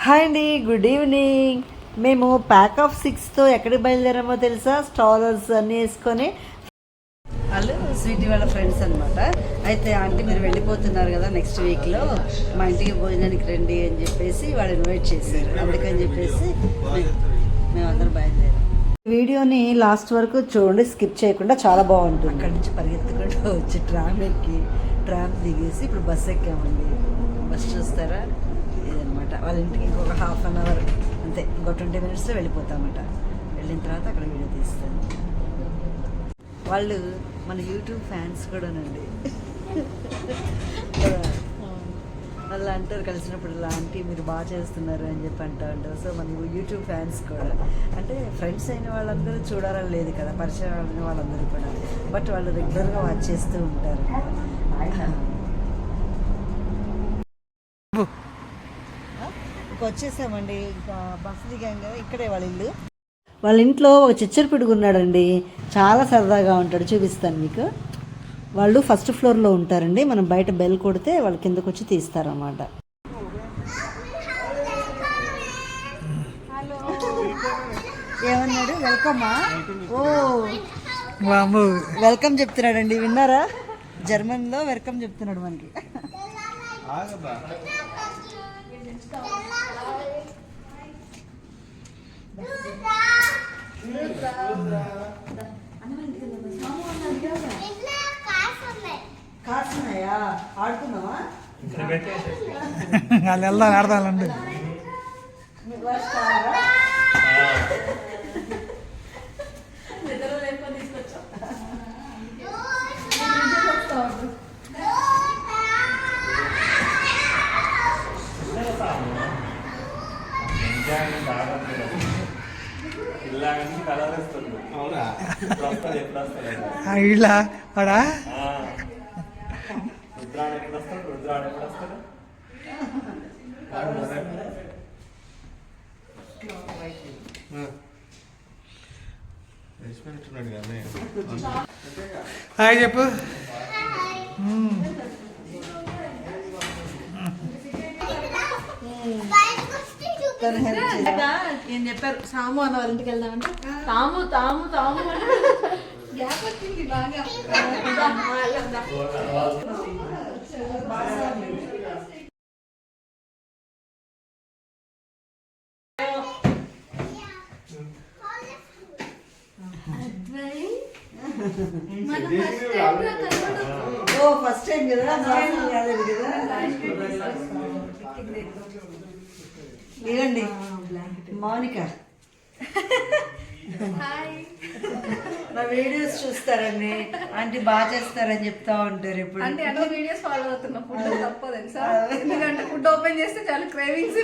Hi అండి, good evening. మేము pack of 6తో ఎక్కడికి బయలుదేరామో తెలుసా? స్టాలర్స్ అన్నీ వేసుకొని. వాళ్ళు స్వీటీ వాళ్ళ ఫ్రెండ్స్ అనమాట. అయితే ఆంటీ మీరు వెళ్ళిపోతున్నారు కదా నెక్స్ట్ వీక్లో, మా ఇంటికి భోజనానికి రండి అని చెప్పేసి వాళ్ళు ఇన్వైట్ చేశారు. అందుకని చెప్పేసి మేమందరం బయలుదేరాం. వీడియోని లాస్ట్ వరకు చూడండి, స్కిప్ చేయకుండా, చాలా బాగుంటుంది. అక్కడి నుంచి పరిగెత్తుకుంటూ వచ్చి ట్రామ్ దిగేసి ఇప్పుడు బస్ ఎక్కామండి. బస్ చూస్తారా, ఇదనమాట. వాళ్ళ ఇంటికి ఇంకొక హాఫ్ అన్ అవర్ అంతే, ఇంకో 20 minutesలో వెళ్ళిపోతామట. వెళ్ళిన తర్వాత అక్కడ వీడియో తీస్తాను. వాళ్ళు మన యూట్యూబ్ ఫ్యాన్స్ కూడానండి. వాళ్ళు అంటారు కలిసినప్పుడు, ఆంటీ మీరు బాగా చేస్తున్నారు అని చెప్పి అంటూ ఉంటారు. సో మన యూట్యూబ్ ఫ్యాన్స్ కూడా, అంటే ఫ్రెండ్స్ అయిన వాళ్ళందరూ చూడాలని లేదు కదా, పరిచయం అయిన వాళ్ళందరూ కూడా, బట్ వాళ్ళు రెగ్యులర్గా వాచ్ చేస్తూ ఉంటారు. వచ్చేసామండి, ఇంకా బస్సు దిగాం కదా. ఇక్కడే వాళ్ళ ఇల్లు. వాళ్ళ ఇంట్లో ఒక చిచ్చర పిడుగు ఉన్నాడండి, చాలా సరదాగా ఉంటాడు. చూపిస్తాను మీకు. వాళ్ళు ఫస్ట్ ఫ్లోర్లో ఉంటారండి. మనం బయట బెల్ కొడితే వాళ్ళు కిందకు వచ్చి తీస్తారన్నమాట. ఏమన్నాడు? వెల్కమా? ఓ వెల్కమ్ చెప్తున్నాడండి, విన్నారా? జర్మన్లో వెల్కమ్ చెప్తున్నాడు మనకి. కాసున్నాయా? ఆడుకున్నావా? వాళ్ళు వెళ్దాం, ఆడదాలండి. ఇలా వాడా హాయ్ చెప్పు. ఏం చెప్పారు? సాము అన్న వాళ్ళ ఇంటికి వెళ్దామంటే తాము తాము తాము గ్యాప్ వచ్చింది బాగా. ఓ ఫస్ట్ టైం కదా, కాలేదు కదా. ఇదండి మౌనిక. నా వీడియోస్ చూస్తారండి, ఆంటీ బాగా చేస్తారని చెప్తా ఉంటారు. ఇప్పుడు అంటే అన్ని వీడియోస్ ఫాలో అవుతున్నా. ఫుడ్ తప్ప తెలుసా, ఎందుకంటే ఫుడ్ ఓపెన్ చేస్తే చాలా క్రేవింగ్స్,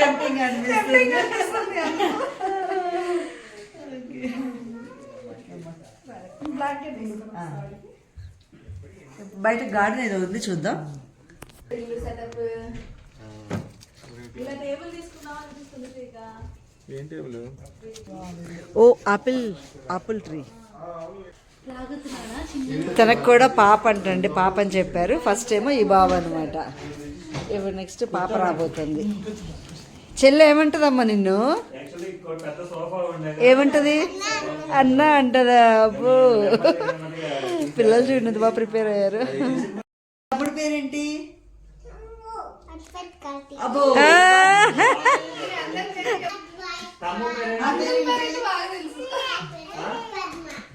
టెంప్టింగ్ అనిపిస్తుంది. బయట గార్డెన్ ఏదో ఉంది, చూద్దాం. ఓ ఆపిల్ ట్రీ. తనకు కూడా పాప అంటండి, పాప అని చెప్పారు. ఫస్ట్ ఏమో ఈ బాబు అనమాట. ఇప్పుడు నెక్స్ట్ పాప రాబోతుంది. చెల్లె ఏమంటదమ్మా నిన్ను? ఏమంటది? అన్న అంటదా? అబ్బో, పిల్లలు చూడండి బాగా ప్రిపేర్ అయ్యారు. తమ్ముడు పేరేంటి? అబ్బో,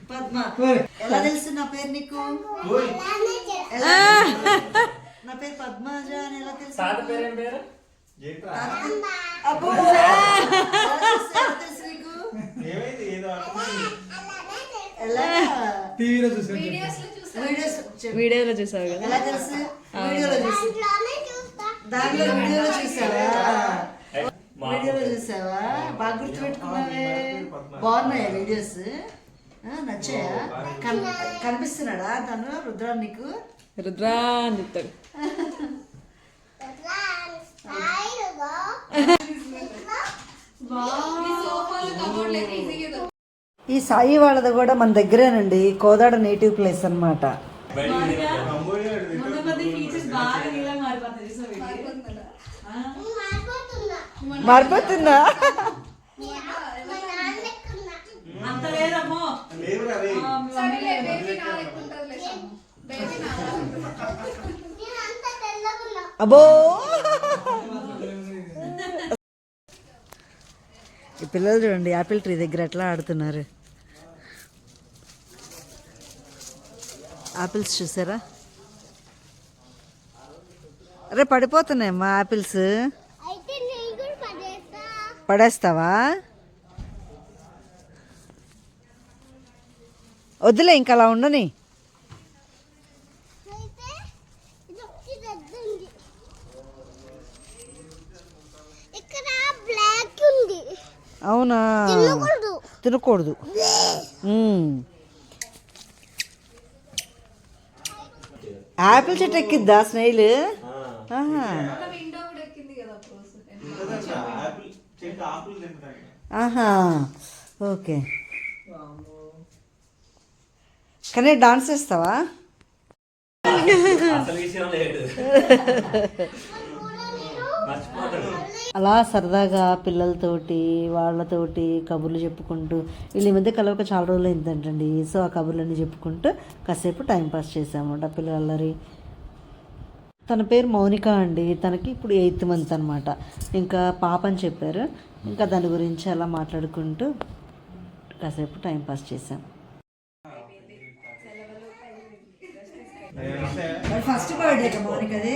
పద్మ. ఎలా తెలుసు నా పేరు నీకు? నా పేరు పద్మజ అని ఎలా తెలుసు? అబ్బో, తెలుసు నీకు? వీడియోలో చూసావు కదా. ఎలా తెలుసు? వీడియోలో చూసి, దాంట్లో వీడియోలో చూసావా? వీడియోలో చూసావా? బాగా గుర్తుపెట్టుకున్నావే. బాగున్నాయా వీడియోస్? నచ్చాయా? కనిపిస్తున్నాడా తను? రుద్రా నీకు? రుద్రా అని చెప్తాడు. ఈ సాయి వాళ్ళది కూడా మన దగ్గరేనండి, కోదాడ నేటివ్ ప్లేస్ అనమాట. మారిపోతున్నా అంత లేదమ్మో. సరేలే, బేబీ నా లెక్క ఉంటదిలే సాము. బేబీ నా లెక్క ఉంటది. అబ్బో ఈ పిల్లలు చూడండి యాపిల్ ట్రీ దగ్గర ఎట్లా ఆడుతున్నారు. ఆపిల్స్ చూసారా? అరే పడిపోతున్నాయమ్మా ఆపిల్స్. పడేస్తావా? వద్దులే ఇంకా అలా ఉండని. అవునా? తినకూడదు. యాపిల్ చెట్టు ఎక్కిద్దా స్నేహిల్? విండో కూడా ఎక్కింది కదా ప్రోసెస్. ఆహా ఓకే. కానీ డాన్స్ చేస్తావా? అలా సరదాగా పిల్లలతోటి వాళ్ళతోటి కబుర్లు చెప్పుకుంటూ వీళ్ళ మధ్య కలవక చాలా రోజులు అయిందంటండి. సో ఆ కబుర్లన్నీ చెప్పుకుంటూ కాసేపు టైంపాస్ చేసామన్నమాట. పిల్లలరి తన పేరు మౌనిక అండి. తనకి ఇప్పుడు 8th month అనమాట. ఇంకా పాప అని చెప్పారు. ఇంకా దాని గురించి అలా మాట్లాడుకుంటూ కాసేపు టైంపాస్ చేసాం. ఫస్ట్ బర్త్డే మౌనికది.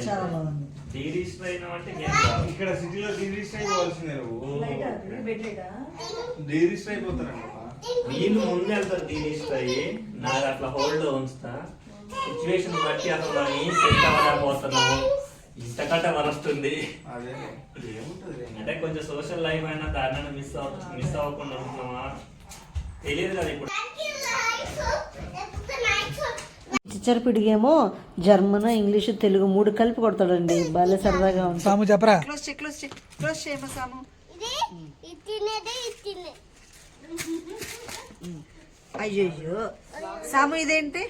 చాలా బాగుంది. ఇక్కడ సిటీలో డీరిజిస్టర్ అయిపోవాల్సిందే. డీరిజిస్టర్ అయిపోతారండి. వీళ్ళు ముందు వెళ్తారు డీరిజిస్టర్ అయ్యి. నాకు అట్లా హోల్డ్ లో ఉంచుతా. సిచ్యువేషన్ బట్టి అసలు మనం ఏం సెట్ అవ్వలేకపోతున్నాము. ఇంతకంటే వరస్తుంది. అదే ఏముంటది అంటే కొంచెం సోషల్ లైఫ్ అయినా దాన్ని మిస్ అవ్వకుండా ఉంటున్నామా తెలియదు కదా ఇప్పుడు. చిచ్చర పిడిగేమో జర్మన్, ఇంగ్లీషు, తెలుగు 3 కలిపి కొడతాడండి. బాగా సరదాగా ఉంటుంది. సాము చెప్పరా? క్లోజ్ చేయమా సాము. అయ్యో సాము ఇదేంటి?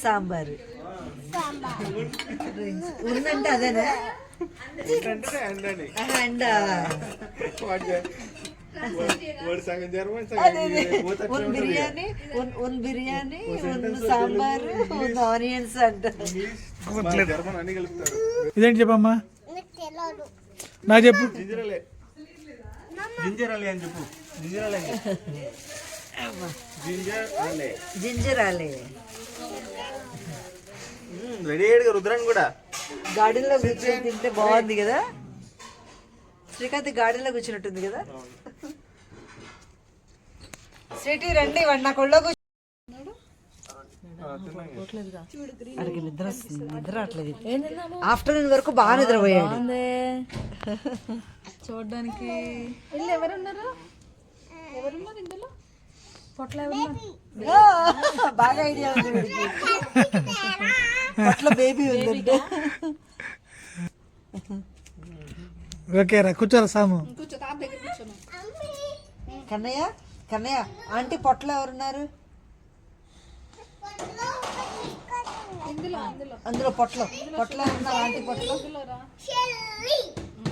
సాంబారు. ఉందంటే అదేనా? అండా బిర్యానీ, బిర్యానీ, సాంబారు, ఆనియన్స్ అంట. ఇదేంటి చెప్పమ్మా? నాకు చెప్పు. జింజర్ అలీ అని చెప్పు. జింజర్ ఆలే. రెడీ అయ్యాడు రుద్రాన్ని కూడా. గార్డెన్లో కూర్చొని తింటే బాగుంది కదా. శ్రీకాంత్ గార్డెన్లో కూర్చున్నట్టుంది కదా. స్వీటీ రండి, వాడు నా కొళ్ళో అడిగి నిద్ర వస్తుంది. నిద్ర రావట్లేదు. ఆఫ్టర్నూన్ వరకు బాగా నిద్రపోయాడు. చూడడానికి ఇల్లు ఎవరున్నారు ఇందులో? పొట్ల బాగా ఐడియా ఉంది వీడికి. పొట్ల బేబీ ఉందంటే. ఓకేరా కూర్చోరా సాము. కూర్చో, తాత దగ్గర కూర్చోను. కన్నయ్య ఆంటీ పొట్టలో ఎవరున్నారు? అందులో పొట్టలో ఉన్నారు ఆంటీ పొట్టలో.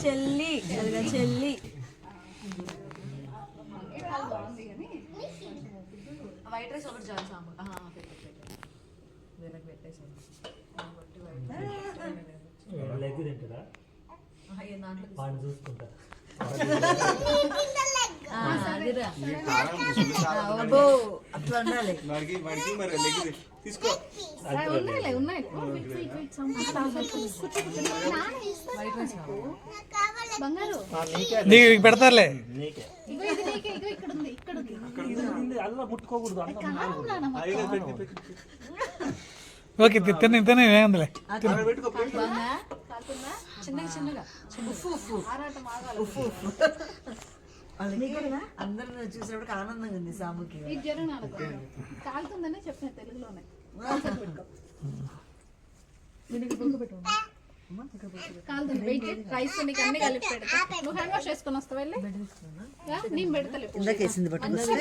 చెల్లి అదిగా చెల్లి. వైట్ రైస్ ఒకటి చాలు సాంబార్. లెగ్ తింటారా? వాడిని చూసుకుంటా. అట్లా ఉండాలి. తీసుకో. ఉన్నాయి. బంగారు నీకు పెడతారులే. నీకే ఇగో ఇది నీకే. ఇగో ఇక్కడ ఉంది. అల్లా ముట్టుకోకూడదు. ఓకే తినే ఏముందిలే. చిన్నగా అందరూ చూసేప్పటికి ఆనందంగా ఉంది సాముకి. ఇది జరగ కాలుతుందనే చెప్పిన తెలుగులోనే. కాలుతుంది వెయిట్ రైస్ నీకు అన్ని కలిపి పెడతా నువ్వు హ్యాండ్ వాష్ చేసుకొని వస్తావు వెళ్ళి యా, నేను పెడతలే ఇందాక వేసింది పట్టుకొస్తే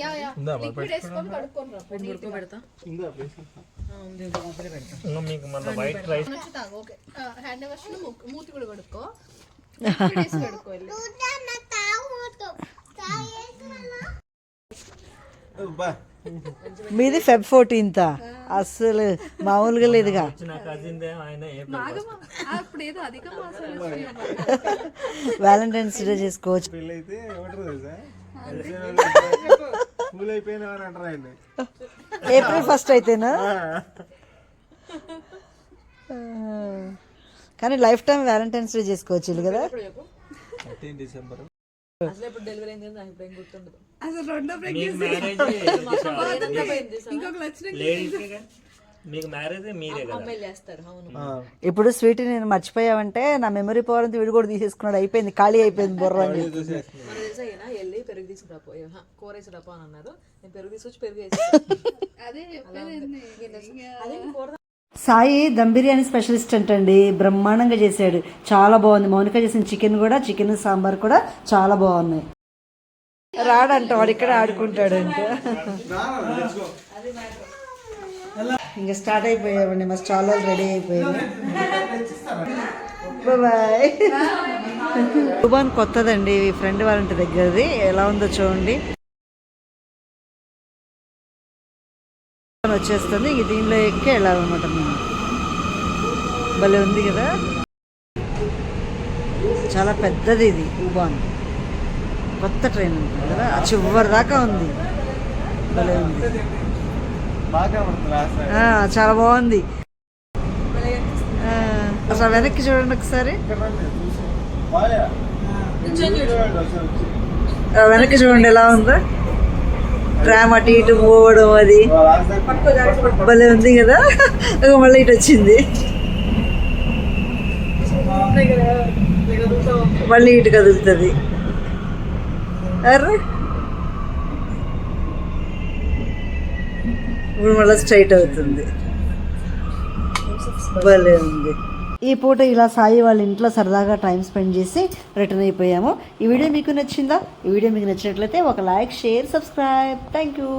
యా యా లిక్విడ్ వేసుకొని కడుక్కొని రా ఉడుకో పెడతా ఇంకా మీకు మన వైట్ రైస్ వచ్చి తాగు ఓకే హ్యాండ్ వాష్ మూతి కూడా కడుక్కో లిక్విడ్ వేసి కడుక్కో వెళ్ళి బా మీది Feb 14th అస్సలు మామూలుగా లేదుగా. నా కజిన్ ఆయన అప్పుడు ఏదో అధిక మాసాలు వ్యాలంటైన్స్ డే చేసుకోవచ్చు. పెళ్ళి అయితే ఏమంటారు తెలుసా స్కూల్ అయిపోయినా అని అంటారు ఆయన. April 1st అయితేనా? కానీ లైఫ్ టైం వ్యాలంటైన్స్ డే చేసుకోవచ్చు వీళ్ళు కదా. 13 డిసెంబర్ అసలు ఎప్పుడు డెలివరీ అయింది నాకు ఇప్పుడు ఏం గుర్తుండదు. అసలు రెండో మీకు మ్యారేజ్ లేడీస్ మీకు మ్యారేజ్ మీరే కదా అమ్మాయిలు చేస్తారు అవును. ఇప్పుడు స్వీట్ నేను మర్చిపోయావంటే నా మెమరీ పవర్ అంతా వీడు కూడా తీసేసుకున్నాడు. అయిపోయింది, ఖాళీ అయిపోయింది బుర్ర అని. మన తెలుసా అయినా వెళ్ళి పెరుగు తీసుకురాపో కూర వేసి రాపో అని అన్నారు. నేను పెరుగు తీసుకొచ్చి పెరుగు వేసి అదే అదే కూర సాయి దమ్ బిర్యానీ స్పెషలిస్ట్ అంటండి, బ్రహ్మాండంగా చేశాడు, చాలా బాగుంది. మౌనిక చేసిన చికెన్ కూడా, చికెన్ సాంబార్ కూడా చాలా బాగున్నాయి. రాడంట వాడు, ఇక్కడ ఆడుకుంటాడు ఇంకా. ఇంకా స్టార్ట్ అయిపోయామండి, మా స్టాల్ రెడీ అయిపోయింది. బాయ్. దుబాన్ కొత్తదండి, ఫ్రెండ్ వాళ్ళ ఇంటి దగ్గరది. ఎలా ఉందో చూడండి. వచ్చేస్తుంది ఇంక దీనిలో ఎక్కి వెళ్ళాలన్నమాట మేము. భలే ఉంది కదా, చాలా పెద్దది ఇది ఊబాన్. కొత్త ట్రైన్ ఉంటుంది కదా, ఆ చివరి దాకా ఉంది. భలే ఉంది, బాగా పడుతుంది లాస్ట్ చాలా బాగుంది. అసలు వెనక్కి చూడండి ఒకసారి, వెనక్కి చూడండి ఎలా ఉందో. ట్రామ్ అటు ఇటు పోవడం అది భలే ఉంది కదా. మళ్ళీ ఇటు వచ్చింది, మళ్ళీ ఇటు కదులుతుంది. అర్రే ఇప్పుడు మళ్ళీ స్ట్రైట్ అవుతుంది. భలే ఉంది. ఈ పూట ఇలా సాయి వాళ్ళ ఇంట్లో సరదాగా టైం స్పెండ్ చేసి రిటర్న్ అయిపోయాము. ఈ వీడియో మీకు నచ్చిందా? ఈ వీడియో మీకు నచ్చినట్లయితే ఒక like, share, subscribe. Thank you.